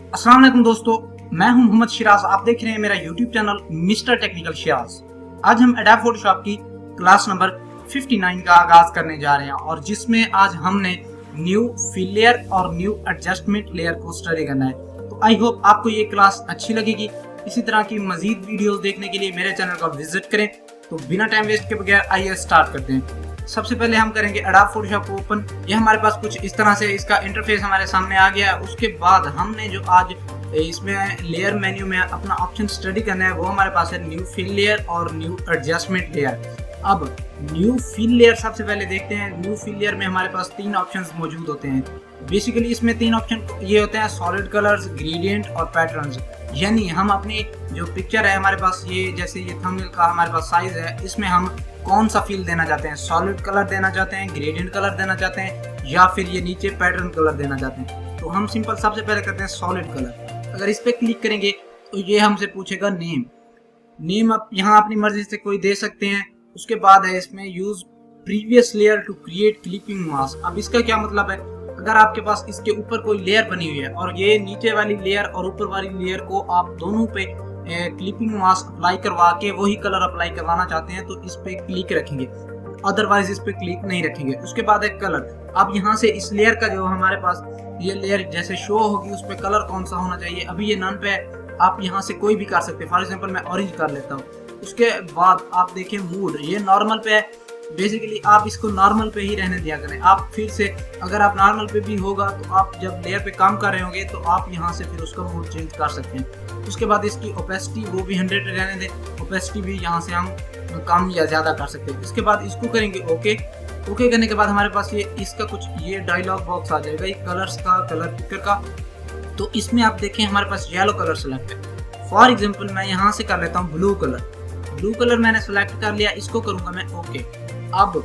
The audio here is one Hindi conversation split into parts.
अस्सलाम वालेकुम दोस्तों, मैं हूं मोहम्मद शिराज। आप देख रहे हैं मेरा YouTube channel mister technical Siraj. आज हम एडोब फोटोशॉप की क्लास नंबर 59 का आगाज करने जा रहे हैं और जिसमें आज हमने न्यू फिल लेयर और न्यू एडजस्टमेंट लेयर को स्टडी करना है। तो आई होप आपको ये क्लास अच्छी लगेगी। इसी तरह की मजीद वीडियोस देखने के लिए मेरे चैनल का विजिट करें। तो बिना टाइम वेस्ट के बगैर आइए स्टार्ट करते हैं। सबसे पहले हम करेंगे एडोब फोटोशॉप को ओपन। ये हमारे पास कुछ इस तरह से इसका इंटरफेस हमारे सामने आ गया। उसके बाद हमने जो आज इसमें लेयर मेन्यू में अपना ऑप्शन स्टडी करना है वो हमारे पास है न्यू फिल लेयर और न्यू एडजस्टमेंट लेयर। अब न्यू फिल लेयर सबसे पहले देखते हैं। न्यू फिल लेयर में हमारे पास तीन ऑप्शंस मौजूद होते हैं। बेसिकली इसमें तीन ऑप्शन ये होते हैं, सॉलिड कलर्स, ग्रेडियंट और पैटर्न्स। यानी हम अपनी जो पिक्चर है हमारे पास, ये जैसे ये थंबनेल का हमारे पास साइज है, इसमें हम कौन सा फील देना चाहते हैं, सॉलिड कलर देना चाहते हैं, ग्रेडियंट कलर देना चाहते हैं या फिर ये नीचे पैटर्न कलर देना चाहते हैं। तो हम सिंपल सबसे पहले करते हैं सॉलिड कलर। अगर इस पर क्लिक करेंगे तो ये हमसे पूछेगा नेम आप यहाँ अपनी मर्जी से कोई दे सकते हैं। उसके बाद है इसमें use previous layer to create clipping mask. अब इसका क्या मतलब है, अगर आपके पास इसके ऊपर कोई लेयर बनी हुई है और ये नीचे वाली लेयर और ऊपर वाली लेयर को आप दोनों पे क्लिपिंग मास्क अप्लाई करवा के वही कलर अप्लाई करवाना चाहते हैं तो इस पे क्लिक रखेंगे, अदरवाइज इस पे क्लिक नहीं रखेंगे। उसके बाद है कलर। अब यहाँ से इस लेयर का जो हमारे पास ये लेयर जैसे शो होगी उस पे कलर कौन सा होना चाहिए। अभी ये नन पे है, आप यहाँ से कोई भी कर सकते हैं। फॉर एग्जाम्पल मैं ऑरेंज कर लेता हूँ। उसके बाद आप देखें मूड, ये नॉर्मल पे है। बेसिकली आप इसको नॉर्मल पे ही रहने दिया करें। आप फिर से अगर आप नॉर्मल पे भी होगा तो आप जब लेयर पे काम कर रहे होंगे तो आप यहाँ से फिर उसका मूड चेंज कर सकते हैं। उसके बाद इसकी ओपेसिटी वो भी 100 रहने दें। ओपेसिटी भी यहाँ से हम कम या ज़्यादा कर सकते हैं। इसके बाद इसको करेंगे ओके। ओके करने के बाद हमारे पास ये इसका कुछ ये डायलॉग बॉक्स आ जाएगा, ये कलर्स का, कलर पिकर का। तो इसमें आप देखें हमारे पास येलो कलर सेलेक्ट है। फॉर एग्जाम्पल मैं यहाँ से कर लेता हूँ ब्लू कलर मैंने सेलेक्ट कर लिया। इसको करूँगा मैं ओके। अब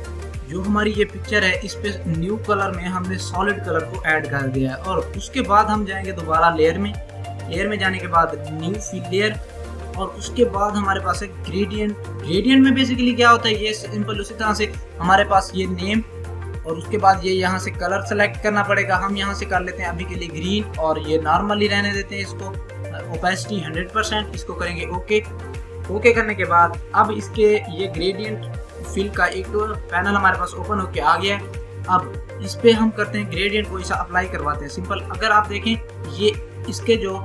जो हमारी ये पिक्चर है इस पे न्यू कलर में हमने सॉलिड कलर को ऐड कर दिया है। और उसके बाद हम जाएंगे दोबारा लेयर में जाने के बाद न्यू फिल लेयर और उसके बाद हमारे पास है ग्रेडियंट में बेसिकली क्या होता है, ये सिंपल उसी तरह से हमारे पास ये नेम और उसके बाद ये यहाँ से कलर सेलेक्ट करना पड़ेगा। हम यहाँ से कर लेते हैं अभी के लिए ग्रीन और ये नॉर्मली रहने देते हैं इसको, ओपेसिटी 100%। इसको करेंगे ओके करने के बाद अब इसके ये ग्रेडियंट फिल का एक पैनल हमारे पास ओपन होके आ गया है। अब इस पे हम करते हैं ग्रेडियंट को ऐसा अप्लाई करवाते हैं सिंपल। अगर आप देखें ये इसके जो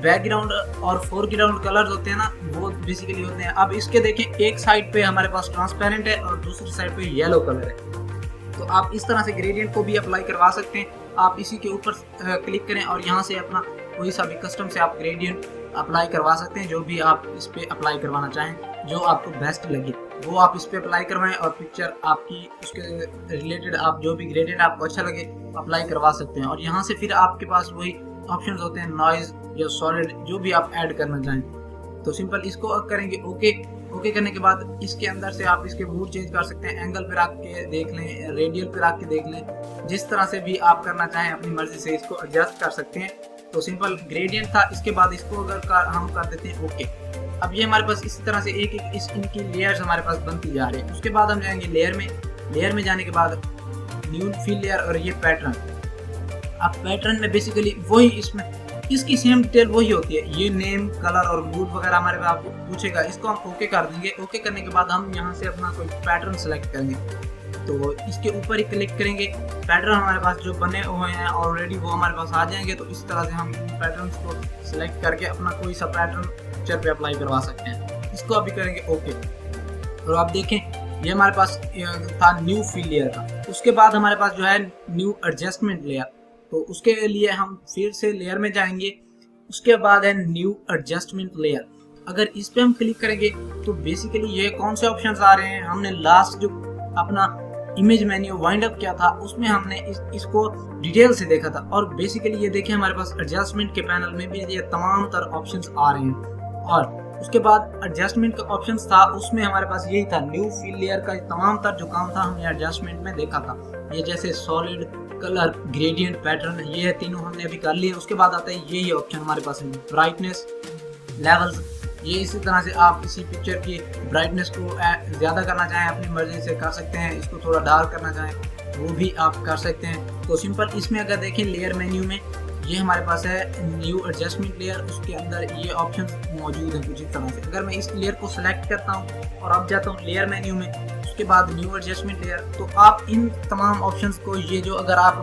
बैकग्राउंड और फोरग्राउंड कलर्स होते हैं ना वो बेसिकली होते हैं। अब इसके देखें एक साइड पे हमारे पास ट्रांसपेरेंट है और दूसरी साइड पे येलो कलर है। तो आप इस तरह से ग्रेडियंट को भी अप्लाई करवा सकते हैं। आप इसी के ऊपर क्लिक करें और यहाँ से अपना कोई सा भी कस्टम से आप ग्रेडियंट अप्लाई करवा सकते हैं। जो भी आप इस पे अप्लाई करवाना चाहें, जो आपको बेस्ट लगे वो आप इस पे अप्लाई करवाएं और पिक्चर आपकी उसके रिलेटेड आप जो भी ग्रेडियंट आपको अच्छा लगे अप्लाई करवा सकते हैं। और यहाँ से फिर आपके पास वही ऑप्शंस होते हैं, नॉइज या सॉलिड, जो भी आप ऐड करना चाहें। तो सिंपल इसको करेंगे ओके करने के बाद इसके अंदर से आप इसके मूड चेंज कर सकते हैं। एंगल पे रख के देख लें, रेडियल पे रख के देख लें, जिस तरह से भी आप करना चाहें अपनी मर्जी से इसको एडजस्ट कर सकते हैं। तो सिंपल ग्रेडियंट था। इसके बाद इसको अगर हम कर देते हैं ओके। अब ये हमारे पास इसी तरह से एक इनकी लेयर्स हमारे पास बनती जा रही है। उसके बाद हम जाएंगे लेयर में जाने के बाद न्यू फिल लेयर और ये पैटर्न। अब पैटर्न में बेसिकली वही इसमें इसकी सेम डिटेल वही होती है। ये नेम, कलर और मूड वगैरह हमारे पास आपको पूछेगा। इसको हम ओके कर देंगे। ओके करने के बाद हम यहाँ से अपना कोई पैटर्न सेलेक्ट करेंगे तो इसके ऊपर ही क्लिक करेंगे। पैटर्न हमारे पास जो बने हुए हैं ऑलरेडी वो हमारे पास आ जाएंगे। तो इस तरह से हम पैटर्न्स को सिलेक्ट करके अपना कोई सा पैटर्न पिक्चर पे अप्लाई करवा सकते हैं। इसको अभी करेंगे ओके। और आप देखें ये हमारे पास था न्यू फिल लेयर का। उसके बाद हमारे पास जो है न्यू एडजस्टमेंट लेयर। तो उसके लिए हम फिर से लेयर में जाएंगे। उसके बाद है न्यू एडजस्टमेंट लेयर। अगर इस पे हम क्लिक करेंगे तो बेसिकली ये कौन से ऑप्शंस आ रहे हैं, हमने लास्ट जो अपना इमेज मेन्यू वाइंड अप किया था उसमें हमने इसको डिटेल से देखा था। और बेसिकली ये देखें हमारे पास एडजस्टमेंट के पैनल में भी ये तमाम तर ऑप्शंस आ रहे हैं। और उसके बाद एडजस्टमेंट का ऑप्शंस था उसमें हमारे पास यही था, न्यू फिल लेयर का तमाम तर जो काम था हमने एडजस्टमेंट में देखा था। ये जैसे सॉलिड कलर, ग्रेडियंट, पैटर्न, ये तीनों हमने अभी कर लिए। उसके बाद आता है ये ऑप्शन हमारे पास है ब्राइटनेस, लेवल्स। ये इसी तरह से आप इसी पिक्चर की ब्राइटनेस को ज़्यादा करना चाहें अपनी मर्जी से कर सकते हैं। इसको थोड़ा डार्क करना चाहें वो भी आप कर सकते हैं। तो सिंपल इसमें अगर देखें लेयर मेन्यू में ये हमारे पास है न्यू एडजस्टमेंट लेयर, उसके अंदर ये ऑप्शन मौजूद है कुछ इस तरह से। अगर मैं इस लेयर को सिलेक्ट करता हूँ और अब जाता हूँ लेयर मेन्यू में, उसके बाद न्यू एडजस्टमेंट लेयर, तो आप इन तमाम ऑप्शंस को, ये जो अगर आप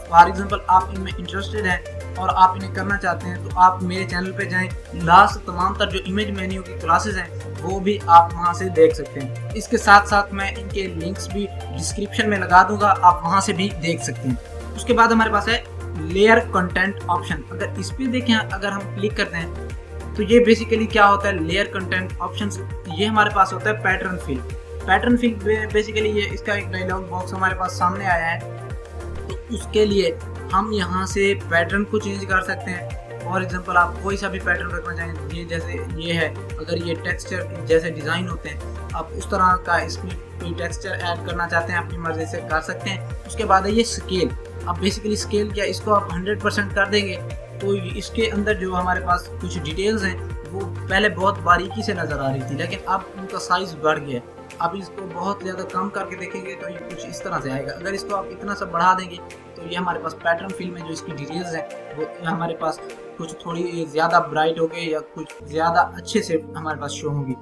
फॉर एग्जांपल आप इनमें इंटरेस्टेड हैं और आप इन्हें करना चाहते हैं, तो आप मेरे चैनल पे जाएं, लास्ट तमाम तर जो इमेज मेन्यू की क्लासेस हैं वो भी आप वहां से देख सकते हैं। इसके साथ साथ मैं इनके लिंक्स भी डिस्क्रिप्शन में लगा दूंगा, आप वहां से भी देख सकते हैं। उसके बाद हमारे पास है लेयर कंटेंट ऑप्शन। अगर इस पर देखें, अगर हम क्लिक करते हैं तो ये बेसिकली क्या होता है, लेयर कंटेंट ऑप्शन, ये हमारे पास होता है pattern fill. Pattern fill basically ये इसका एक डायलॉग बॉक्स हमारे पास सामने आया है, तो उसके लिए हम यहाँ से पैटर्न को चेंज कर सकते हैं। फॉर एग्जांपल आप कोई सा भी पैटर्न रखना चाहें, ये जैसे ये है, अगर ये टेक्सचर जैसे डिज़ाइन होते हैं, आप उस तरह का इसमें कोई टेक्सचर ऐड करना चाहते हैं अपनी मर्जी से कर सकते हैं। उसके बाद है ये स्केल। अब बेसिकली स्केल क्या, इसको आप 100% कर देंगे तो इसके अंदर जो हमारे पास कुछ डिटेल्स हैं वो पहले बहुत बारीकी से नज़र आ रही थी, लेकिन अब उनका साइज़ बढ़ गया। अब इसको बहुत ज़्यादा कम करके देखेंगे तो ये कुछ इस तरह से आएगा। अगर इसको आप इतना सा बढ़ा देंगे तो ये हमारे पास पैटर्न फिल में जो इसकी डिटेल्स हैं वो हमारे पास कुछ थोड़ी ज़्यादा ब्राइट हो गई या कुछ ज़्यादा अच्छे से हमारे पास शो होगी।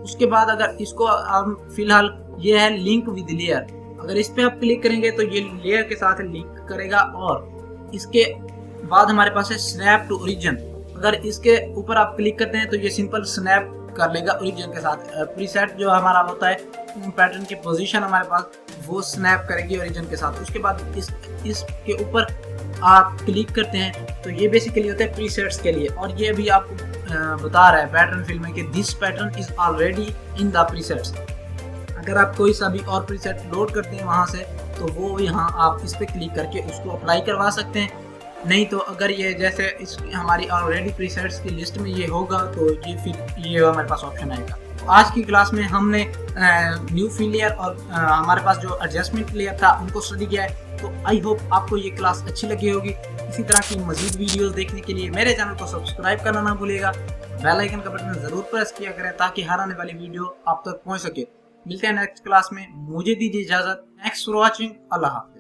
उसके बाद अगर इसको हम फिलहाल, ये है लिंक विद लेयर, अगर इस पर आप क्लिक करेंगे तो ये लेयर के साथ लिंक करेगा। और इसके बाद हमारे पास है स्नैप टू ओरिजिन। अगर इसके ऊपर आप क्लिक करते हैं तो ये सिंपल स्नैप कर लेगा ओरिजिन के साथ। प्रीसेट जो हमारा होता है पैटर्न की पोजीशन हमारे पास वो स्नैप करेगी ओरिजिन के साथ। उसके बाद इसके ऊपर आप क्लिक करते हैं तो ये बेसिकली होता है प्रीसेट्स के लिए, और ये भी आपको बता रहा है पैटर्न फिल में कि this pattern is already in the presets. अगर आप कोई सा भी और प्रीसेट लोड करते हैं वहाँ से, तो वो यहाँ आप इस पर क्लिक करके उसको अप्लाई करवा सकते हैं। नहीं तो अगर ये जैसे इस हमारी ऑलरेडी प्रीसेट्स की लिस्ट में ये होगा तो ये फिर ये हमारे पास ऑप्शन आएगा। आज की क्लास में हमने न्यू फिल लेयर और हमारे पास जो एडजस्टमेंट लेयर था उनको स्टडी किया है। तो आई होप आपको ये क्लास अच्छी लगी होगी। इसी तरह की मजीद वीडियोस देखने के लिए मेरे चैनल को सब्सक्राइब करना ना भूलिएगा, बेल आइकन का बटन जरूर प्रेस किया करें ताकि हर आने वाली वीडियो आप तक पहुँच सके। मिलते हैं नेक्स्ट क्लास में, मुझे दीजिए इजाज़त। थैंक्स फॉर वॉचिंग, अल्लाह हाफ़िज़।